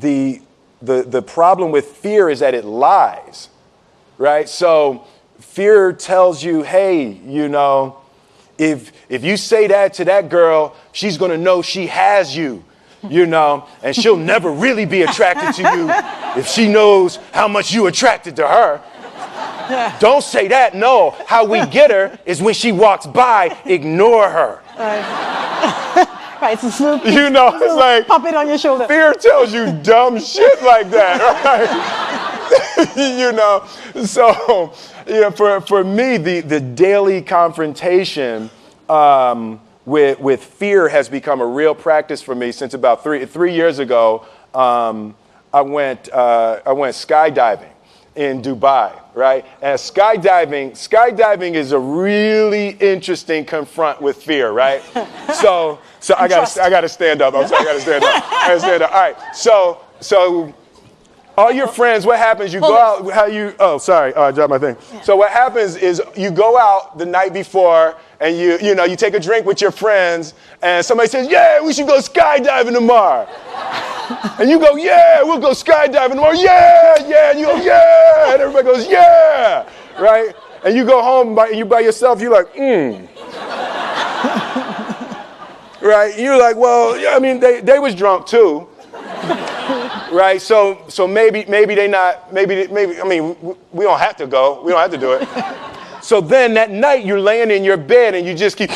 the problem with fear is that it lies, right? So fear tells you, hey, if you say that to that girl, she's going to know she has you, and she'll never really be attracted to you if she knows how much you attracted to her. Don't say that. No, how we get her is when she walks by, ignore her. It's like pop it on your shoulder. Fear tells you dumb shit like that, right? So for me, the daily confrontation with fear has become a real practice for me since about 3 years ago. I went skydiving in Dubai, right? And skydiving is a really interesting confront with fear, right? So I gotta stand up. I'm sorry, I gotta stand up. All right. So all your friends, what happens? You go out. I dropped my thing. So what happens is you go out the night before and you take a drink with your friends and somebody says, yeah, we should go skydiving tomorrow. And you go, yeah, we'll go skydiving tomorrow. Yeah. And you go, yeah. And everybody goes, yeah. Right? And you go home and you by yourself, you're like, Right? You're like, well, yeah, I mean, they was drunk too. Right? So maybe they not, maybe, I mean, we don't have to go. We don't have to do it. So then that night you're laying in your bed and you just keep,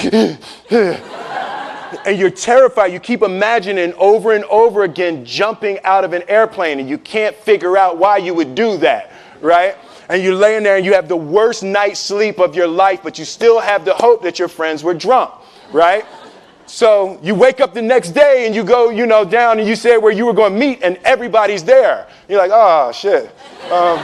and you're terrified. You keep imagining over and over again jumping out of an airplane and you can't figure out why you would do that, right? And you're laying there and you have the worst night's sleep of your life, but you still have the hope that your friends were drunk, right? So you wake up the next day and you go, down and you say where you were going to meet and everybody's there. You're like, oh, shit. All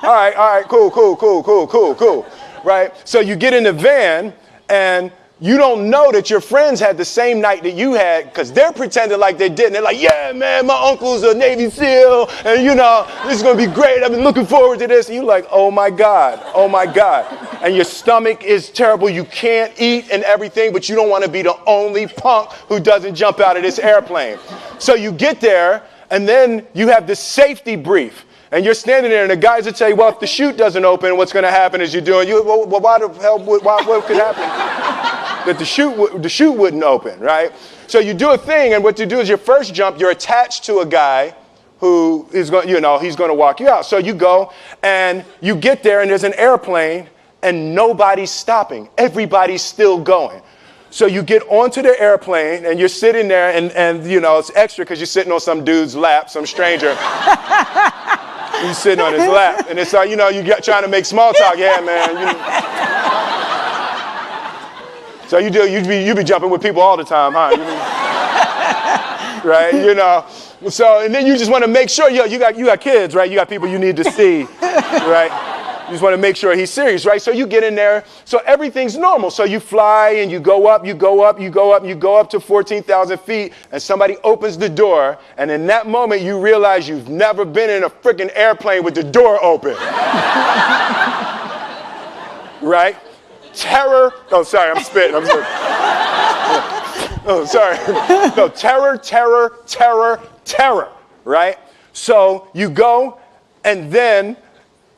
right, cool. Right? So you get in the van and you don't know that your friends had the same night that you had because they're pretending like they didn't. They're like, yeah, man, my uncle's a Navy SEAL and, this is going to be great. I've been looking forward to this. And you're like, oh, my God. And your stomach is terrible. You can't eat and everything, but you don't want to be the only punk who doesn't jump out of this airplane. So you get there and then you have the safety brief. And you're standing there, and the guys will tell you, well, if the chute doesn't open, what's going to happen is you're doing, well, why the hell, what could happen? That the chute wouldn't open, right? So you do a thing, and what you do is your first jump, you're attached to a guy who is going, he's going to walk you out. So you go, and you get there, and there's an airplane, and nobody's stopping. Everybody's still going. So you get onto the airplane, and you're sitting there, and it's extra because you're sitting on some dude's lap, some stranger. He's sitting on his lap, and it's like, you trying to make small talk. Yeah, man. So you be jumping with people all the time, huh? Right? So, and then you just want to make sure, you got kids, right? You got people you need to see, right? You just want to make sure he's serious, right? So you get in there. So everything's normal. So you fly and you go up to 14,000 feet, and somebody opens the door. And in that moment, you realize you've never been in a freaking airplane with the door open. Right? Terror. Oh, sorry, I'm spitting. Oh, sorry. No, terror. Right? So you go, and then,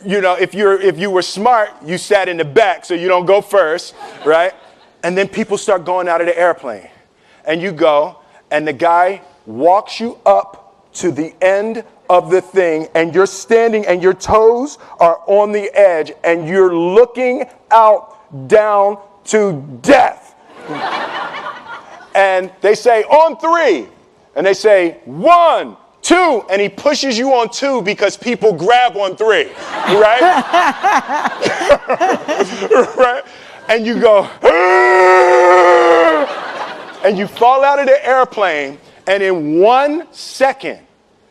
if you were smart, you sat in the back so you don't go first, right? And then people start going out of the airplane. And you go, and the guy walks you up to the end of the thing, and you're standing, and your toes are on the edge, and you're looking out down to death. And they say, on 3. And they say, 1, 2, and he pushes you on 2 because people grab on 3, right? Right? And you go, and you fall out of the airplane, and in 1 second,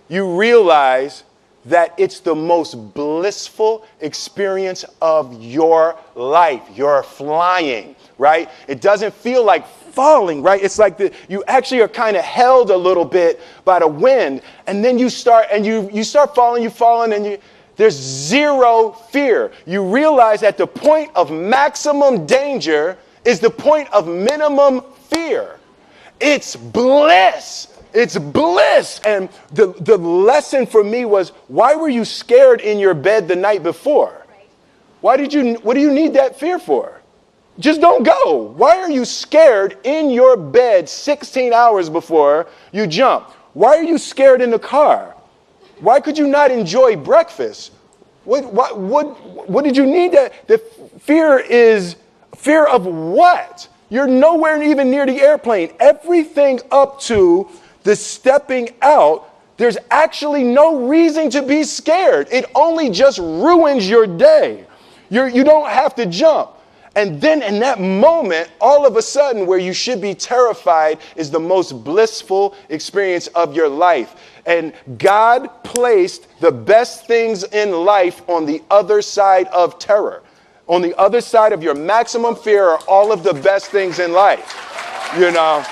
you realize that it's the most blissful experience of your life. You're flying, right? It doesn't feel like falling, right? It's like you actually are kind of held a little bit by the wind, and then you start falling, and there's zero fear. You realize that the point of maximum danger is the point of minimum fear. It's bliss. It's bliss. And the lesson for me was, why were you scared in your bed the night before? What do you need that fear for? Just don't go. Why are you scared in your bed 16 hours before you jump? Why are you scared in the car? Why could you not enjoy breakfast? What did you need that? The fear is fear of what? You're nowhere even near the airplane. Everything up to the stepping out, there's actually no reason to be scared. It only just ruins your day. You don't have to jump. And then in that moment, all of a sudden, where you should be terrified is the most blissful experience of your life. And God placed the best things in life on the other side of terror. On the other side of your maximum fear are all of the best things in life, you know.